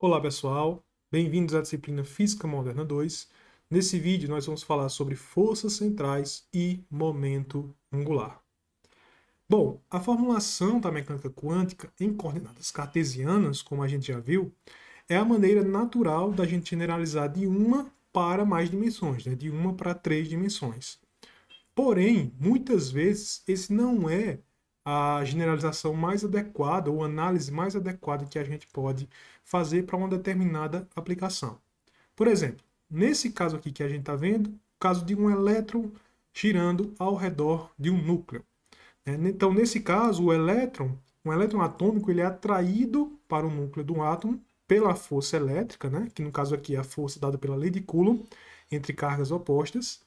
Olá pessoal, bem-vindos à disciplina Física Moderna 2. Nesse vídeo nós vamos falar sobre forças centrais e momento angular. Bom, a formulação da mecânica quântica em coordenadas cartesianas, como a gente já viu, é a maneira natural da gente generalizar de uma para mais dimensões, né? De uma para três dimensões. Porém, muitas vezes, esse não é a generalização mais adequada ou análise mais adequada que a gente pode fazer para uma determinada aplicação. Por exemplo, nesse caso aqui que a gente está vendo, o caso de um elétron girando ao redor de um núcleo. Então, nesse caso, um elétron atômico, ele é atraído para o núcleo do átomo pela força elétrica, né? Que no caso aqui é a força dada pela lei de Coulomb entre cargas opostas.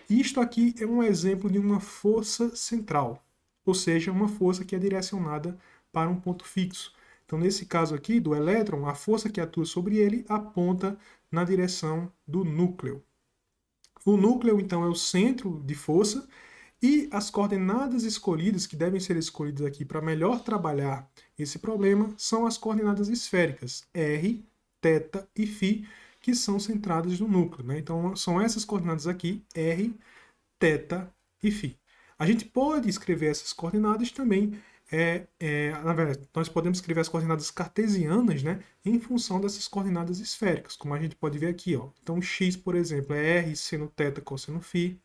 Isto aqui é um exemplo de uma força central, ou seja, uma força que é direcionada para um ponto fixo. Então, nesse caso aqui do elétron, a força que atua sobre ele aponta na direção do núcleo. O núcleo, então, é o centro de força e as coordenadas escolhidas, que devem ser escolhidas aqui para melhor trabalhar esse problema, são as coordenadas esféricas, r, θ e φ, que são centradas no núcleo. Né? Então, são essas coordenadas aqui, r, θ e φ. A gente pode escrever essas coordenadas também, na verdade, nós podemos escrever as coordenadas cartesianas, né, em função dessas coordenadas esféricas, como a gente pode ver aqui. Ó. Então, x, por exemplo, é r seno θ cosseno φ,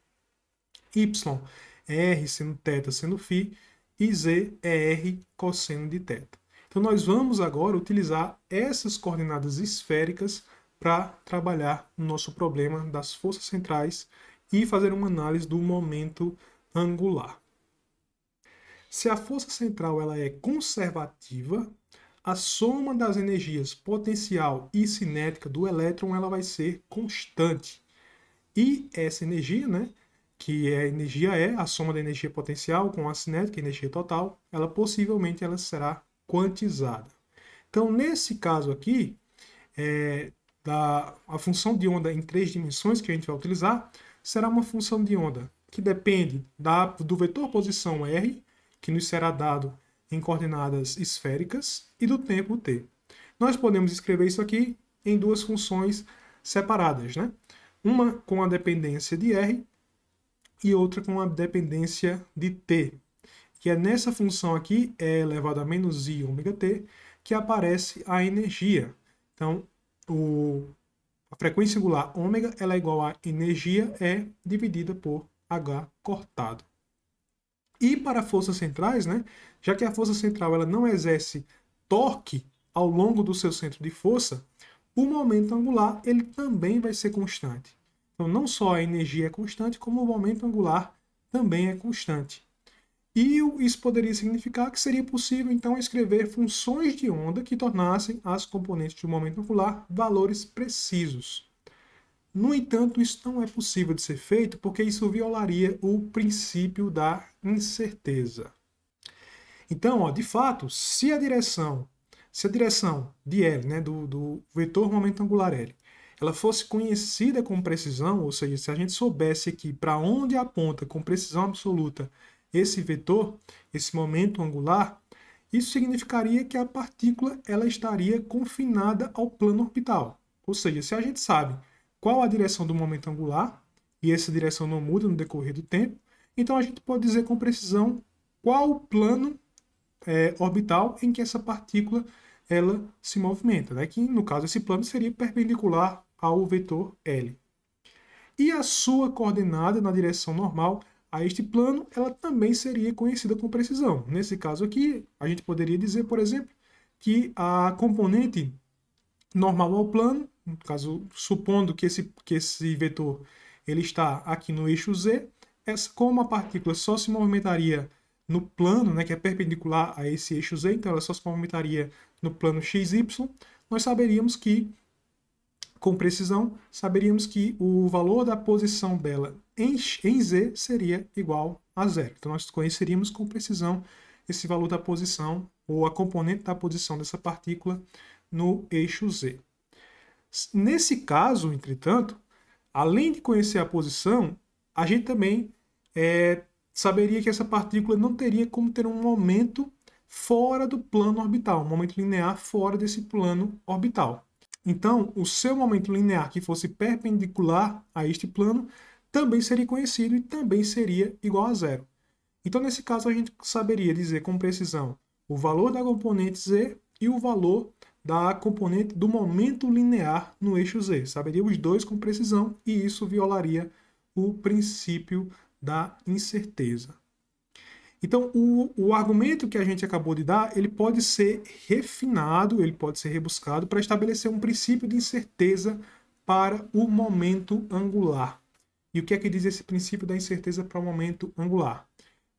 y é r seno θ seno φ e z é r cosseno de θ. Então, nós vamos agora utilizar essas coordenadas esféricas para trabalhar o nosso problema das forças centrais e fazer uma análise do momento angular. Se a força central ela é conservativa, a soma das energias potencial e cinética do elétron ela vai ser constante. E essa energia, né, que é a energia E, a soma da energia potencial com a cinética, a energia total, ela possivelmente ela será quantizada. Então, nesse caso aqui, a função de onda em três dimensões que a gente vai utilizar será uma função de onda que depende do vetor posição r, que nos será dado em coordenadas esféricas, e do tempo t. Nós podemos escrever isso aqui em duas funções separadas, né? Uma com a dependência de r e outra com a dependência de t, que é nessa função aqui, e elevado a menos i ômega t, que aparece a energia. Então, a frequência angular ômega ela é igual a energia E dividida por H cortado. E para forças centrais, né, já que a força central ela não exerce torque ao longo do seu centro de força, o momento angular ele também vai ser constante. Então, não só a energia é constante, como o momento angular também é constante. E isso poderia significar que seria possível, então, escrever funções de onda que tornassem as componentes do momento angular valores precisos. No entanto, isso não é possível de ser feito porque isso violaria o princípio da incerteza. Então, ó, de fato, se a direção de L, né, do vetor momento angular L, ela fosse conhecida com precisão, ou seja, se a gente soubesse aqui para onde aponta com precisão absoluta esse vetor, esse momento angular, isso significaria que a partícula ela estaria confinada ao plano orbital. Ou seja, se a gente sabe qual a direção do momento angular, e essa direção não muda no decorrer do tempo, então a gente pode dizer com precisão qual o plano orbital em que essa partícula ela se movimenta, né? Que no caso esse plano seria perpendicular ao vetor L. E a sua coordenada na direção normal a este plano, ela também seria conhecida com precisão. Nesse caso aqui, a gente poderia dizer, por exemplo, que a componente normal ao plano, no caso, supondo que esse vetor ele está aqui no eixo Z, como a partícula só se movimentaria no plano, né, que é perpendicular a esse eixo Z, então ela só se movimentaria no plano XY, nós saberíamos que, com precisão, saberíamos que o valor da posição dela em Z seria igual a zero. Então nós conheceríamos com precisão esse valor da posição, ou a componente da posição dessa partícula no eixo Z. Nesse caso, entretanto, além de conhecer a posição, a gente também saberia que essa partícula não teria como ter um momento fora do plano orbital, um momento linear fora desse plano orbital. Então, o seu momento linear que fosse perpendicular a este plano também seria conhecido e também seria igual a zero. Então, nesse caso, a gente saberia dizer com precisão o valor da componente z e o valor da componente do momento linear no eixo z. Saberia os dois com precisão e isso violaria o princípio da incerteza. Então, o argumento que a gente acabou de dar, ele pode ser refinado, ele pode ser rebuscado para estabelecer um princípio de incerteza para o momento angular. E o que é que diz esse princípio da incerteza para o momento angular?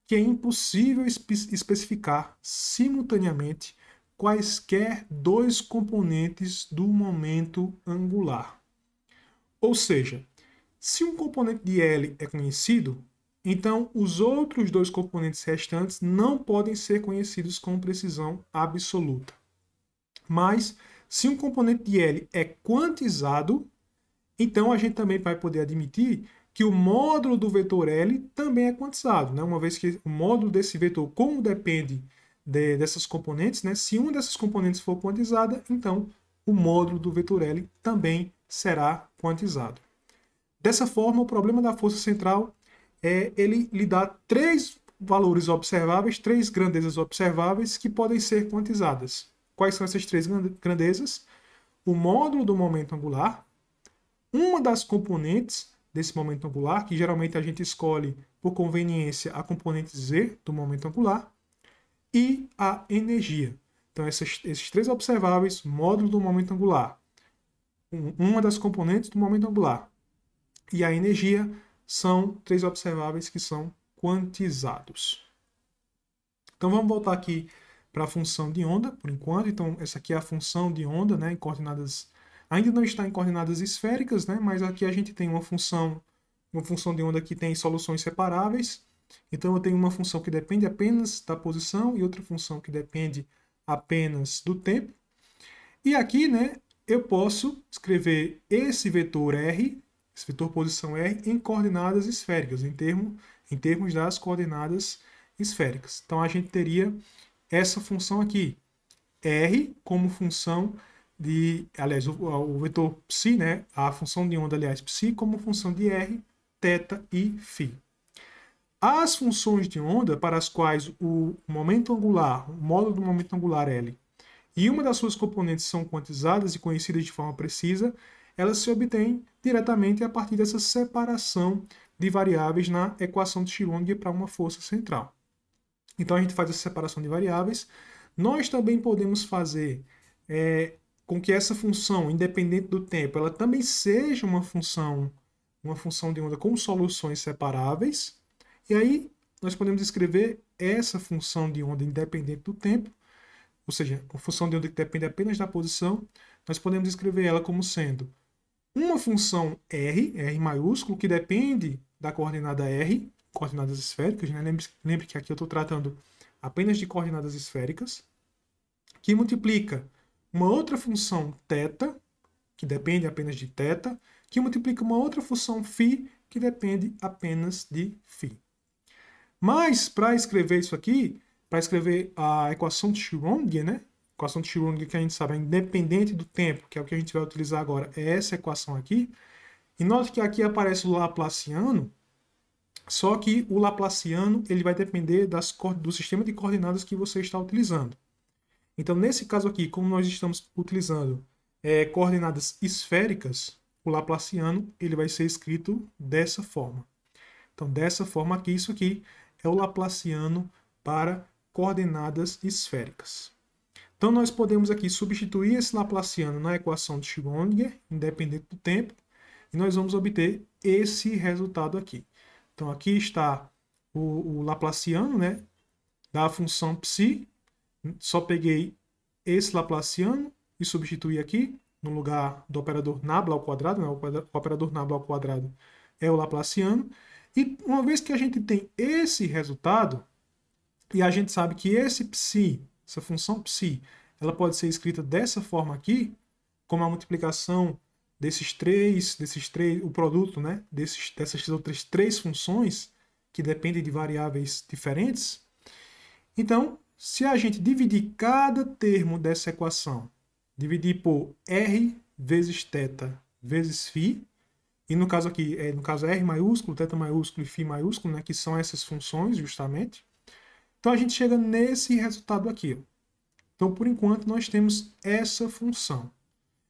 Que é impossível especificar simultaneamente quaisquer dois componentes do momento angular. Ou seja, se um componente de L é conhecido, então os outros dois componentes restantes não podem ser conhecidos com precisão absoluta. Mas, se um componente de L é quantizado, então a gente também vai poder admitir que o módulo do vetor L também é quantizado, né? Uma vez que o módulo desse vetor, como depende dessas componentes, né? Se uma dessas componentes for quantizada, então o módulo do vetor L também será quantizado. Dessa forma, o problema da força central ele lhe dá três valores observáveis, três grandezas observáveis que podem ser quantizadas. Quais são essas três grandezas? O módulo do momento angular, uma das componentes desse momento angular, que geralmente a gente escolhe por conveniência a componente z do momento angular, e a energia. Então, esses três observáveis, módulo do momento angular, uma das componentes do momento angular e a energia, são três observáveis que são quantizados. Então vamos voltar aqui para a função de onda, por enquanto. Então essa aqui é a função de onda, né, em coordenadas, ainda não está em coordenadas esféricas, né, mas aqui a gente tem uma função de onda que tem soluções separáveis. Então eu tenho uma função que depende apenas da posição e outra função que depende apenas do tempo. E aqui, né, eu posso escrever esse vetor R, esse vetor posição R, em coordenadas esféricas, em termos das coordenadas esféricas. Então a gente teria essa função aqui, R como função de, aliás, o vetor psi, né, a função de onda, aliás, psi como função de R, θ e φ. As funções de onda para as quais o momento angular, o módulo do momento angular L, e uma das suas componentes são quantizadas e conhecidas de forma precisa, elas se obtêm diretamente a partir dessa separação de variáveis na equação de Schrödinger para uma força central. Então a gente faz essa separação de variáveis. Nós também podemos fazer com que essa função, independente do tempo, ela também seja uma função de onda com soluções separáveis. E aí nós podemos escrever essa função de onda independente do tempo, ou seja, a função de onda que depende apenas da posição, nós podemos escrever ela como sendo uma função R maiúsculo, que depende da coordenada R, coordenadas esféricas, né? Lembre que aqui eu estou tratando apenas de coordenadas esféricas, que multiplica uma outra função θ, que depende apenas de θ, que multiplica uma outra função φ, que depende apenas de φ. Mas, para escrever isso aqui, para escrever a equação de Schrödinger, né? A equação de Schrödinger que a gente sabe é independente do tempo, que é o que a gente vai utilizar agora, é essa equação aqui. E note que aqui aparece o Laplaciano, só que o Laplaciano ele vai depender do sistema de coordenadas que você está utilizando. Então, nesse caso aqui, como nós estamos utilizando coordenadas esféricas, o Laplaciano ele vai ser escrito dessa forma. Então, dessa forma aqui, isso aqui é o Laplaciano para coordenadas esféricas. Então, nós podemos aqui substituir esse Laplaciano na equação de Schrödinger, independente do tempo, e nós vamos obter esse resultado aqui. Então, aqui está o Laplaciano, né, da função psi. Só peguei esse Laplaciano e substituí aqui, no lugar do operador nabla ao quadrado, né, o operador nabla ao quadrado é o Laplaciano. E uma vez que a gente tem esse resultado, e a gente sabe que esse psi, essa função psi, ela pode ser escrita dessa forma aqui, como a multiplicação desses três, o produto, né, dessas outras três funções que dependem de variáveis diferentes. Então, se a gente dividir cada termo dessa equação, dividir por R vezes θ vezes φ. E no caso aqui, no caso R maiúsculo, θ maiúsculo e φ maiúsculo, né, que são essas funções justamente. Então a gente chega nesse resultado aqui. Ó. Então, por enquanto, nós temos essa função.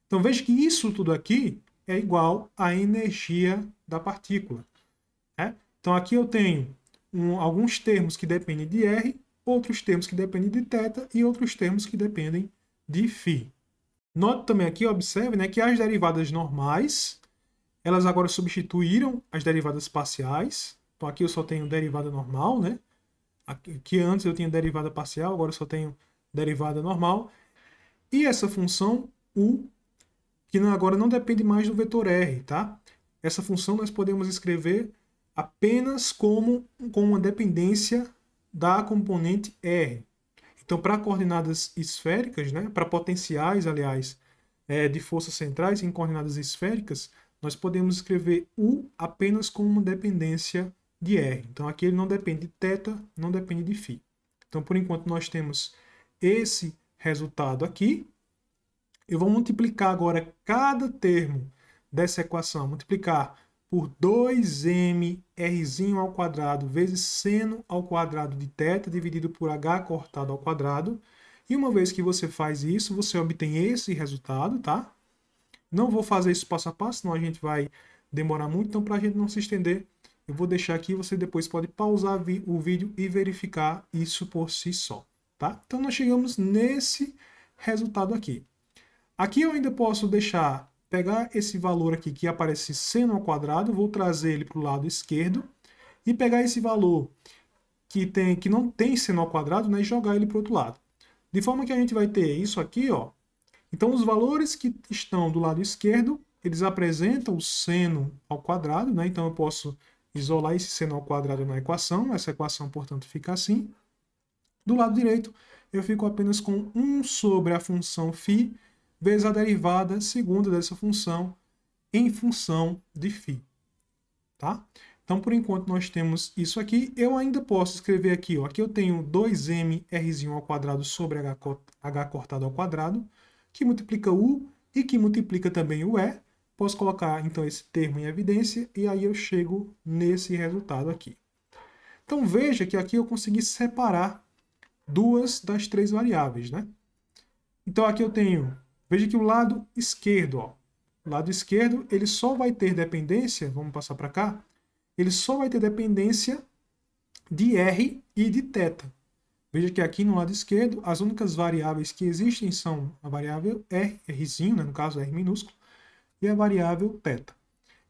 Então veja que isso tudo aqui é igual à energia da partícula. Né? Então aqui eu tenho alguns termos que dependem de R, outros termos que dependem de θ e outros termos que dependem de φ. Note também aqui, observe, né, que as derivadas normais, elas agora substituíram as derivadas parciais. Então aqui eu só tenho derivada normal, né? Aqui antes eu tinha derivada parcial, agora eu só tenho derivada normal. E essa função U, que agora não depende mais do vetor R, tá? Essa função nós podemos escrever apenas com uma dependência da componente R. Então, para coordenadas esféricas, né, para potenciais, aliás, de forças centrais em coordenadas esféricas, nós podemos escrever U apenas com uma dependência de R. Então, aqui ele não depende de θ, não depende de φ. Então, por enquanto, nós temos esse resultado aqui. Eu vou multiplicar agora cada termo dessa equação, multiplicar por 2mr ao quadrado vezes seno ao quadrado de θ dividido por h cortado ao quadrado. E uma vez que você faz isso, você obtém esse resultado, tá? Não vou fazer isso passo a passo, senão a gente vai demorar muito. Então, para a gente não se estender, eu vou deixar aqui, você depois pode pausar o vídeo e verificar isso por si só, tá? Então, nós chegamos nesse resultado aqui. Aqui eu ainda posso pegar esse valor aqui que aparece seno ao quadrado, vou trazer ele para o lado esquerdo e pegar esse valor que não tem seno ao quadrado, né, e jogar ele para o outro lado. De forma que a gente vai ter isso aqui, ó. Então os valores que estão do lado esquerdo, eles apresentam o seno ao quadrado, né? Então eu posso isolar esse seno ao quadrado na equação, essa equação, portanto, fica assim. Do lado direito, eu fico apenas com 1 sobre a função φ vezes a derivada segunda dessa função em função de φ. Tá? Então, por enquanto, nós temos isso aqui. Eu ainda posso escrever aqui, ó, aqui eu tenho 2mr ao quadrado sobre h cortado ao quadrado, que multiplica U e que multiplica também o E. Posso colocar, então, esse termo em evidência e aí eu chego nesse resultado aqui. Então, veja que aqui eu consegui separar duas das três variáveis, né? Então, aqui eu tenho... Veja que o lado esquerdo, ó, o lado esquerdo, ele só vai ter dependência, vamos passar para cá, ele só vai ter dependência de R e de θ. Veja que aqui no lado esquerdo, as únicas variáveis que existem são a variável R, Rzinho, né, no caso R minúsculo, e a variável θ.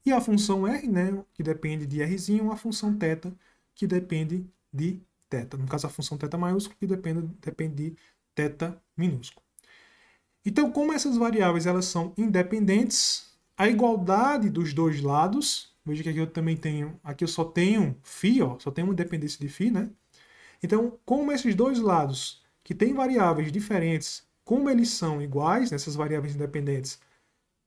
E a função R, né, que depende de Rzinho, a função θ, que depende de θ. No caso, a função θ maiúsculo, que depende de θ minúsculo. Então, como essas variáveis elas são independentes, a igualdade dos dois lados, veja que aqui eu também tenho, aqui eu só tenho φ, ó, só tenho uma dependência de φ, né? Então, como esses dois lados que têm variáveis diferentes, como eles são iguais, essas variáveis independentes,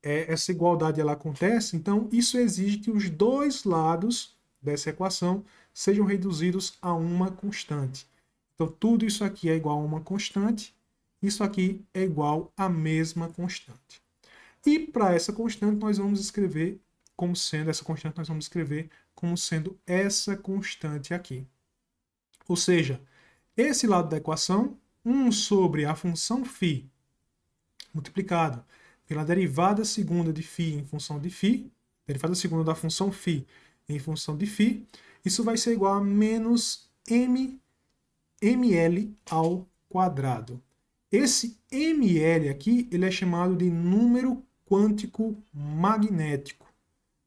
essa igualdade ela acontece, então isso exige que os dois lados dessa equação sejam reduzidos a uma constante. Então, tudo isso aqui é igual a uma constante, isso aqui é igual à mesma constante. E para essa constante nós vamos escrever como sendo essa constante aqui. Ou seja, esse lado da equação, 1 sobre a função φ multiplicado pela derivada segunda de φ em função de φ, derivada segunda da função φ em função de φ, isso vai ser igual a menos ml ao quadrado. Esse ml aqui, ele é chamado de número quântico magnético,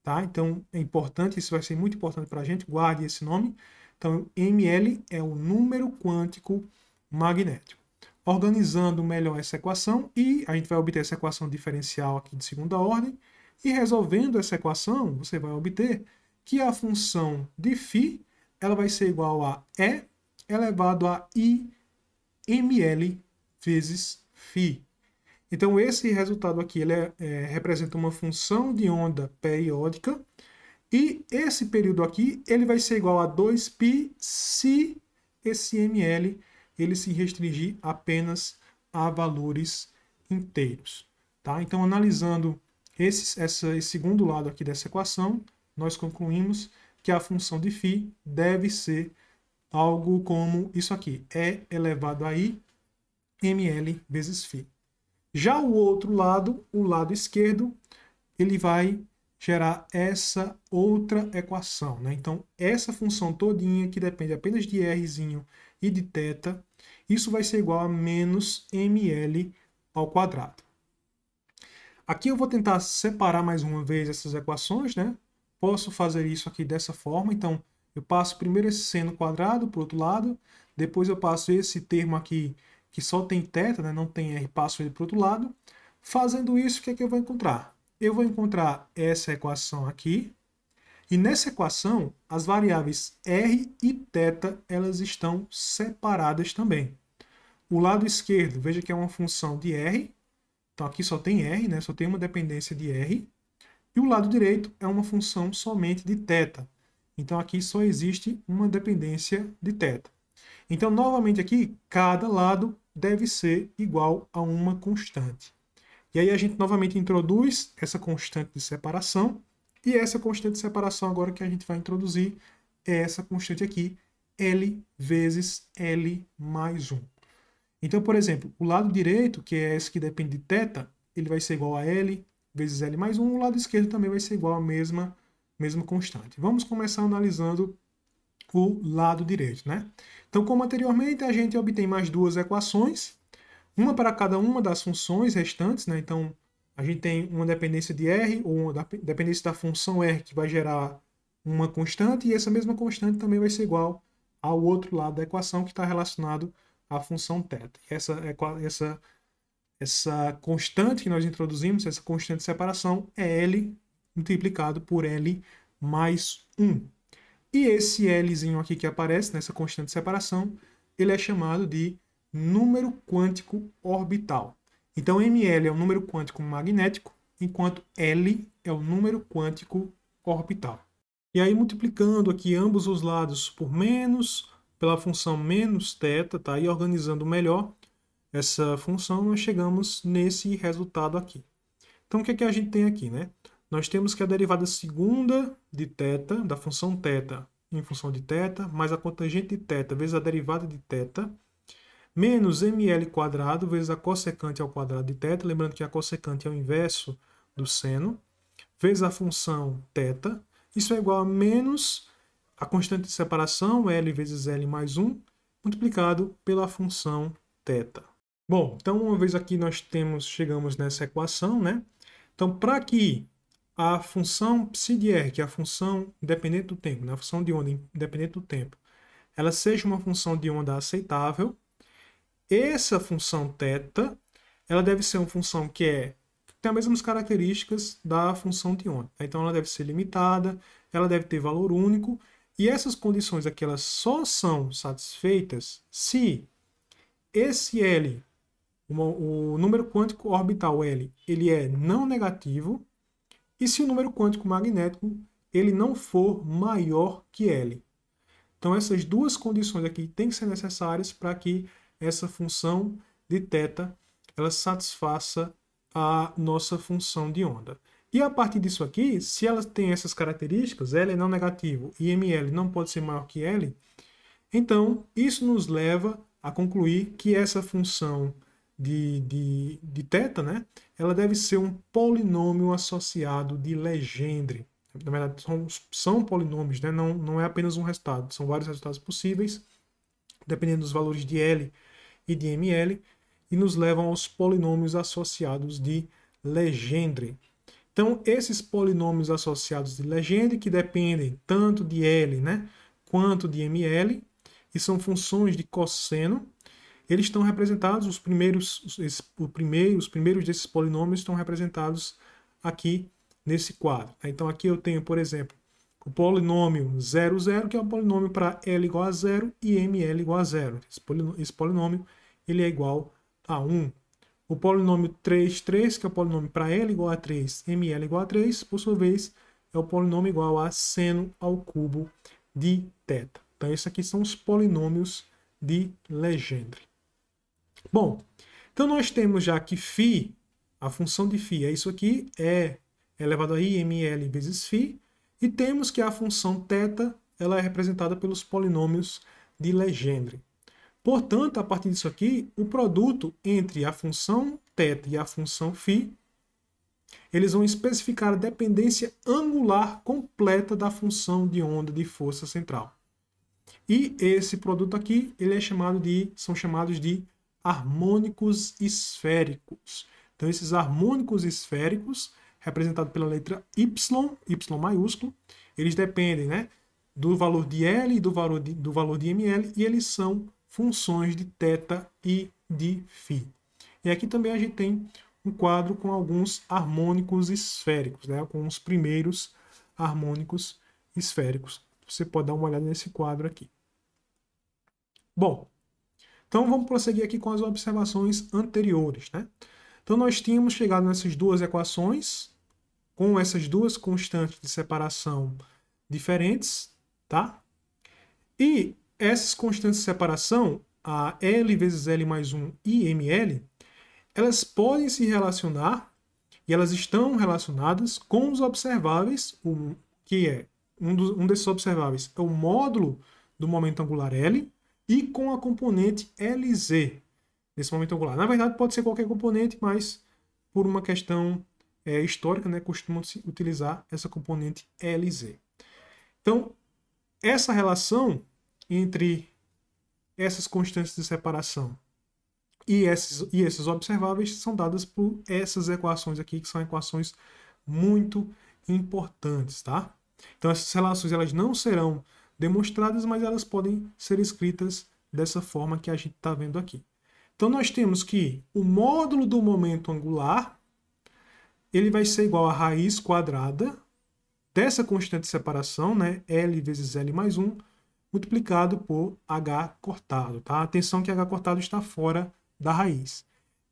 tá? Então, é importante, isso vai ser muito importante para a gente, guarde esse nome. Então, ml é o número quântico magnético. Organizando melhor essa equação, e a gente vai obter essa equação diferencial aqui de segunda ordem, e resolvendo essa equação, você vai obter que a função de φ, ela vai ser igual a E elevado a IML vezes φ. Então, esse resultado aqui ele representa uma função de onda periódica, e esse período aqui ele vai ser igual a 2π se esse ml ele se restringir apenas a valores inteiros. Tá? Então, analisando esse segundo lado aqui dessa equação, nós concluímos que a função de φ deve ser algo como isso aqui, E elevado a I ml vezes φ. Já o outro lado, o lado esquerdo, ele vai gerar essa outra equação, né? Então, essa função todinha, que depende apenas de Rzinho e de θ, isso vai ser igual a menos ml ao quadrado. Aqui eu vou tentar separar mais uma vez essas equações, né? Posso fazer isso aqui dessa forma, então eu passo primeiro esse seno quadrado para o outro lado, depois eu passo esse termo aqui que só tem θ, né? Não tem r, passo ele para o outro lado. Fazendo isso, o que é que eu vou encontrar? Eu vou encontrar essa equação aqui, e nessa equação, as variáveis r e θ, elas estão separadas também. O lado esquerdo, veja que é uma função de r, então aqui só tem r, né? Só tem uma dependência de r. E o lado direito é uma função somente de θ. Então aqui só existe uma dependência de θ. Então, novamente aqui, cada lado deve ser igual a uma constante. E aí a gente novamente introduz essa constante de separação, e essa constante de separação agora que a gente vai introduzir é essa constante aqui, L vezes L mais 1. Então, por exemplo, o lado direito, que é esse que depende de θ, ele vai ser igual a L vezes L mais 1, o lado esquerdo também vai ser igual à mesma constante. Vamos começar analisando o lado direito, né? Então, como anteriormente, a gente obtém mais duas equações, uma para cada uma das funções restantes, né? Então, a gente tem uma dependência de R, ou uma dependência da função R, que vai gerar uma constante, e essa mesma constante também vai ser igual ao outro lado da equação, que está relacionado à função θ. Essa constante que nós introduzimos, essa constante de separação, é L multiplicado por L mais 1. E esse Lzinho aqui que aparece nessa constante de separação, ele é chamado de número quântico orbital. Então, ml é o número quântico magnético, enquanto L é o número quântico orbital. E aí, multiplicando aqui ambos os lados por menos, pela função menos θ, tá? E organizando melhor essa função, nós chegamos nesse resultado aqui. Então, o que é que a gente tem aqui, né? Nós temos que a derivada segunda de θ, da função θ em função de θ, mais a cotangente de θ vezes a derivada de θ, menos ml quadrado vezes a cossecante ao quadrado de θ, lembrando que a cossecante é o inverso do seno, vezes a função θ, isso é igual a menos a constante de separação, L vezes L mais 1, multiplicado pela função θ. Bom, então uma vez aqui nós chegamos nessa equação, né? Então, para que a função ψ de r, que é a função independente do tempo, né? A função de onda independente do tempo, ela seja uma função de onda aceitável, essa função θ, ela deve ser uma função que tem as mesmas características da função de onda. Então, ela deve ser limitada, ela deve ter valor único, e essas condições aqui elas só são satisfeitas se esse L, o número quântico orbital L, ele é não negativo, e se o número quântico magnético ele não for maior que L. Então, essas duas condições aqui têm que ser necessárias para que essa função de θ ela satisfaça a nossa função de onda. E a partir disso aqui, se ela tem essas características, L é não negativo e ml não pode ser maior que L, então isso nos leva a concluir que essa função de θ, né, ela deve ser um polinômio associado de Legendre. Na verdade, são polinômios, né? Não é apenas um resultado, são vários resultados possíveis, dependendo dos valores de L e de ml, e nos levam aos polinômios associados de Legendre. Então, esses polinômios associados de Legendre, que dependem tanto de L, né, quanto de ml, e são funções de cosseno, eles estão representados, os primeiros desses polinômios estão representados aqui nesse quadro. Então aqui eu tenho, por exemplo, o polinômio 0, 0, que é um polinômio para L igual a 0 e ML igual a 0. Esse polinômio ele é igual a 1. O polinômio 3, 3, que é o polinômio para L igual a 3, ML igual a 3, por sua vez, é o polinômio igual a seno ao cubo de θ. Então esses aqui são os polinômios de Legendre. Bom, então nós temos já que φ, A função de φ é isso aqui, E elevado a IML vezes φ, e temos que a função θ ela é representada pelos polinômios de Legendre. Portanto, a partir disso aqui, o produto entre a função θ e a função φ, eles vão especificar a dependência angular completa da função de onda de força central. E esse produto aqui, são chamados de harmônicos esféricos. Então, esses harmônicos esféricos, representados pela letra Y, Y maiúsculo, eles dependem, né, do valor de L e do valor de ML, e eles são funções de θ e de φ. E aqui também a gente tem um quadro com alguns harmônicos esféricos, né, com os primeiros harmônicos esféricos. Você pode dar uma olhada nesse quadro aqui. Bom, então vamos prosseguir aqui com as observações anteriores, né? Então nós tínhamos chegado nessas duas equações com essas duas constantes de separação diferentes, tá? E essas constantes de separação, a L vezes L mais 1 e ML, elas podem se relacionar, e elas estão relacionadas com os observáveis, que é um desses observáveis é o módulo do momento angular L, e com a componente Lz nesse momento angular. Na verdade, pode ser qualquer componente, mas por uma questão histórica, né, costuma-se utilizar essa componente Lz. Então, essa relação entre essas constantes de separação e esses observáveis são dadas por essas equações aqui, que são equações muito importantes, tá? Então, essas relações elas não serão demonstradas, mas elas podem ser escritas dessa forma que a gente está vendo aqui. Então, nós temos que o módulo do momento angular ele vai ser igual a raiz quadrada dessa constante de separação, né, L vezes L mais 1, multiplicado por H cortado. Tá? Atenção que H cortado está fora da raiz.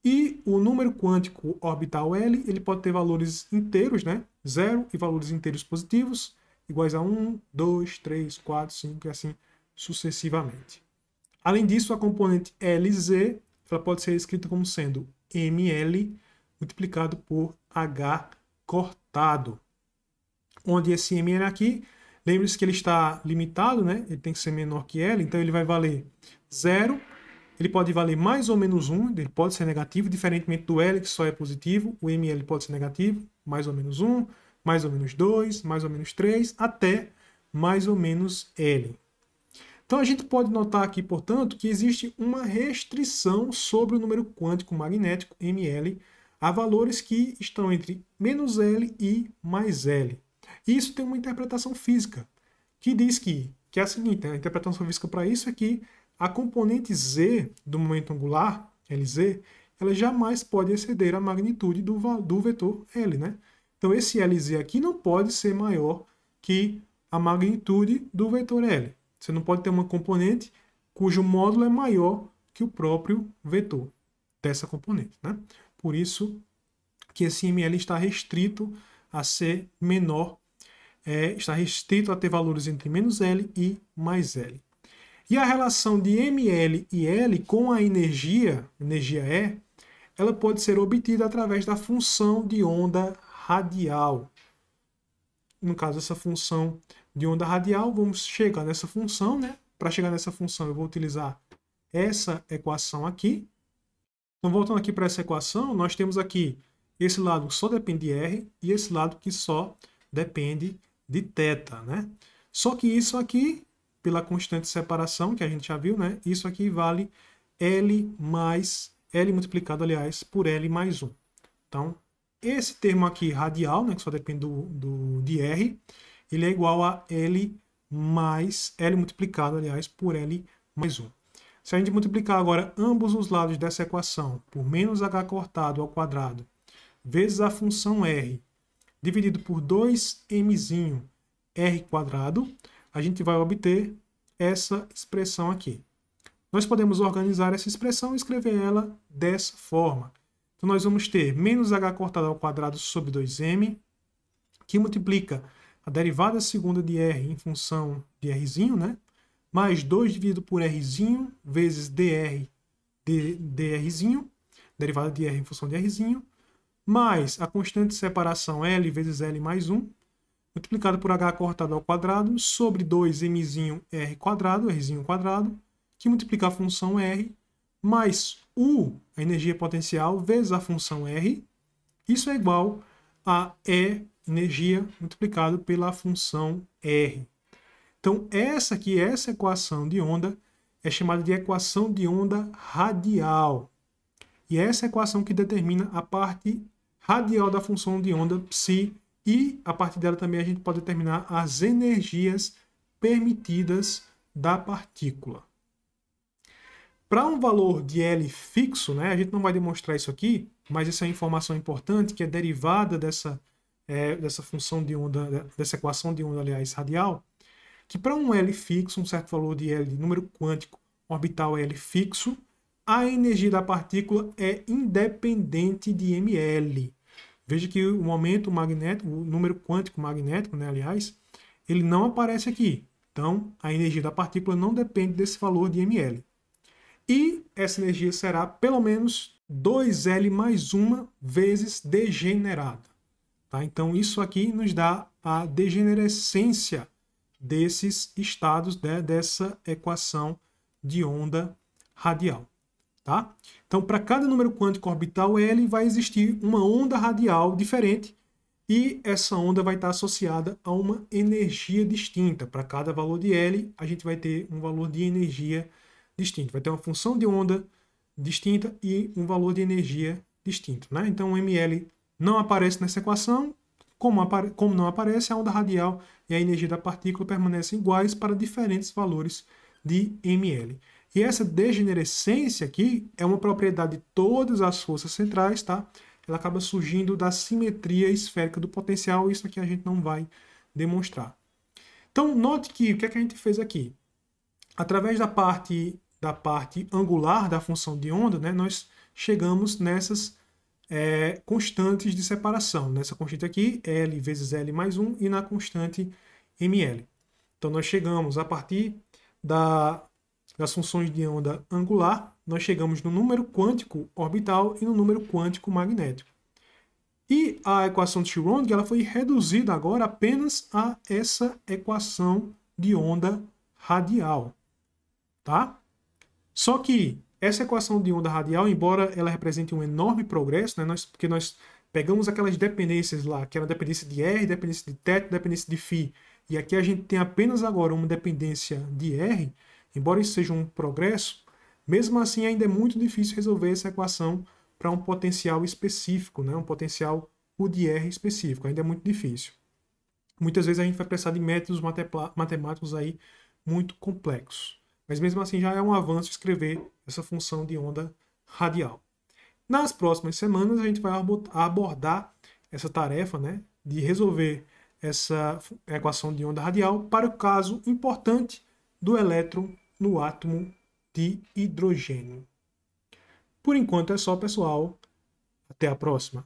E o número quântico orbital L ele pode ter valores inteiros, né, 0 e valores inteiros positivos, iguais a 1, 2, 3, 4, 5 e assim sucessivamente. Além disso, a componente Lz ela pode ser escrita como sendo ml multiplicado por H cortado. Onde esse ml aqui, lembre-se que ele está limitado, né? Ele tem que ser menor que L, então ele vai valer 0. Ele pode valer mais ou menos 1, ele pode ser negativo, diferentemente do L, que só é positivo, o ml pode ser negativo, mais ou menos 1, mais ou menos 2, mais ou menos 3, até mais ou menos L. Então a gente pode notar aqui, portanto, que existe uma restrição sobre o número quântico magnético, ml, a valores que estão entre menos L e mais L. E isso tem uma interpretação física, que diz que é a seguinte, a interpretação física para isso é que a componente Z do momento angular, Lz, ela jamais pode exceder a magnitude do vetor L, né? Então esse Lz aqui não pode ser maior que a magnitude do vetor L. Você não pode ter uma componente cujo módulo é maior que o próprio vetor dessa componente, né? Por isso que esse ml está restrito a ser menor, está restrito a ter valores entre menos L e mais L. E a relação de ml e L com a energia E, ela pode ser obtida através da função de onda radial. No caso, essa função de onda radial, vamos chegar nessa função, né? Para chegar nessa função, eu vou utilizar essa equação aqui. Então, voltando aqui para essa equação, nós temos aqui esse lado que só depende de R e esse lado que só depende de θ, né? Só que isso aqui, pela constante de separação, que a gente já viu, né? Isso aqui vale L multiplicado, aliás, por L mais 1. Então, esse termo aqui, radial, né, que só depende de R, ele é igual a L multiplicado, aliás, por L mais 1. Se a gente multiplicar agora ambos os lados dessa equação por menos H cortado ao quadrado vezes a função R dividido por 2mzinho R quadrado, a gente vai obter essa expressão aqui. Nós podemos organizar essa expressão e escrever ela dessa forma. Então nós vamos ter menos H cortado ao quadrado sobre 2m, que multiplica a derivada segunda de R em função de Rzinho, né? Mais 2 dividido por Rzinho vezes dr, drzinho, derivada de R em função de Rzinho, mais a constante de separação L vezes L mais 1, multiplicado por H cortado ao quadrado, sobre 2mzinho R quadrado, Rzinho quadrado, que multiplica a função R, mais U, a energia potencial, vezes a função R. Isso é igual a E, energia, multiplicado pela função R. Então, essa equação de onda é chamada de equação de onda radial. E é essa equação que determina a parte radial da função de onda psi, e a partir dela também a gente pode determinar as energias permitidas da partícula. Para um valor de L fixo, né, a gente não vai demonstrar isso aqui, mas essa é uma informação importante que é derivada dessa função de onda, dessa equação de onda, aliás, radial, que para um L fixo, um certo valor de L, número quântico orbital L fixo, a energia da partícula é independente de ml. Veja que o momento magnético, o número quântico magnético, né, aliás, ele não aparece aqui. Então, a energia da partícula não depende desse valor de ml. E essa energia será pelo menos 2L mais 1 vezes degenerada. Tá? Então, isso aqui nos dá a degenerescência desses estados, né, dessa equação de onda radial. Tá? Então, para cada número quântico orbital L, vai existir uma onda radial diferente e essa onda vai estar associada a uma energia distinta. Para cada valor de L, a gente vai ter um valor de energia distinto. Vai ter uma função de onda distinta e um valor de energia distinto. Né? Então, o ml não aparece nessa equação. Como não aparece, a onda radial e a energia da partícula permanecem iguais para diferentes valores de ml. E essa degenerescência aqui é uma propriedade de todas as forças centrais, tá? Ela acaba surgindo da simetria esférica do potencial, isso aqui a gente não vai demonstrar. Então, note que o que é que a gente fez aqui? Através da parte angular da função de onda, né, nós chegamos nessas constantes de separação. Nessa constante aqui, L vezes L mais 1, e na constante ml. Então, nós chegamos a partir das funções de onda angular, nós chegamos no número quântico orbital e no número quântico magnético. E a equação de Schrödinger ela foi reduzida agora apenas a essa equação de onda radial. Tá? Só que essa equação de onda radial, embora ela represente um enorme progresso, né, porque nós pegamos aquelas dependências lá, que era a dependência de R, dependência de θ, dependência de φ, e aqui a gente tem apenas agora uma dependência de R, embora isso seja um progresso, mesmo assim ainda é muito difícil resolver essa equação para um potencial específico, né? Um potencial U de R específico, ainda é muito difícil. Muitas vezes a gente vai precisar de métodos matemáticos aí muito complexos. Mas mesmo assim já é um avanço escrever essa função de onda radial. Nas próximas semanas a gente vai abordar essa tarefa, né, de resolver essa equação de onda radial para o caso importante do elétron no átomo de hidrogênio. Por enquanto é só, pessoal. Até a próxima.